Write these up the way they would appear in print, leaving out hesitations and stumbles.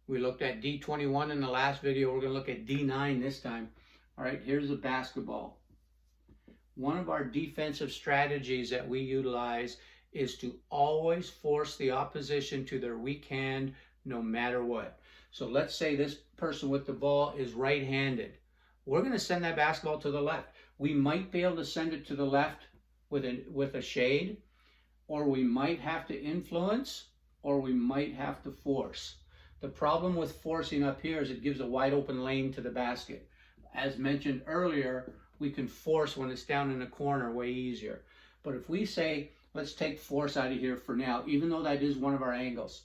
We looked at D21 in the last video. We're going to look at D9 this time. All right, here's the basketball. One of our defensive strategies that we utilize is to always force the opposition to their weak hand no matter what. So let's say this person with the ball is right-handed. We're going to send that basketball to the left. We might be able to send it to the left with a shade, or we might have to influence, or we might have to force. The problem with forcing up here is it gives a wide open lane to the basket. As mentioned earlier, we can force when it's down in the corner way easier. But if we say, let's take force out of here for now, even though that is one of our angles.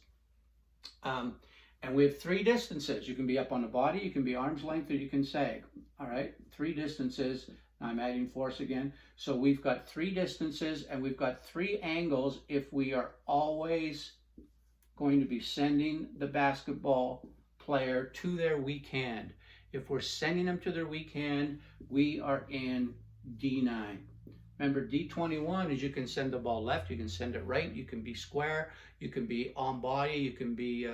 And we have three distances. You can be up on the body, you can be arm's length, or you can sag. All right, three distances. I'm adding force again. So we've got three distances and we've got three angles if we are always going to be sending the basketball player to their weak hand. If we're sending them to their weak hand, we are in D9. Remember, D21 is you can send the ball left, you can send it right, you can be square, you can be on body, you can be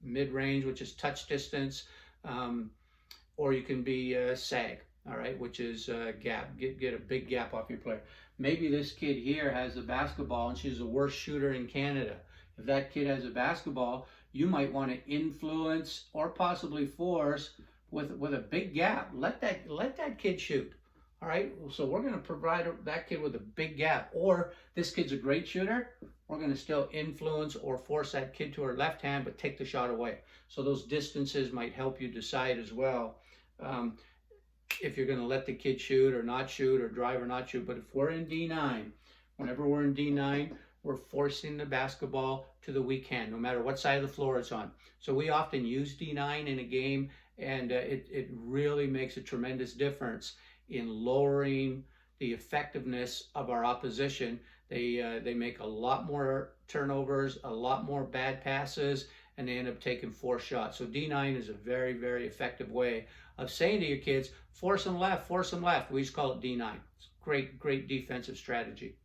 mid-range, which is touch distance, or you can be sag, all right, which is gap, get a big gap off your player. Maybe this kid here has the basketball and she's the worst shooter in Canada. If that kid has a basketball, you might want to influence or possibly force with a big gap. Let that kid shoot. All right, so we're going to provide that kid with a big gap. Or this kid's a great shooter, we're going to still influence or force that kid to her left hand, but take the shot away. So those distances might help you decide as well if you're going to let the kid shoot or not shoot, or drive or not shoot. But if we're in D9, whenever we're in D9, we're forcing the basketball to the weak hand, no matter what side of the floor it's on. So we often use D9 in a game, and it really makes a tremendous difference in lowering the effectiveness of our opposition. They make a lot more turnovers, a lot more bad passes, and they end up taking 4 shots. So D9 is a very, very effective way of saying to your kids, force them left, force them left. We just call it D9. It's a great, great defensive strategy.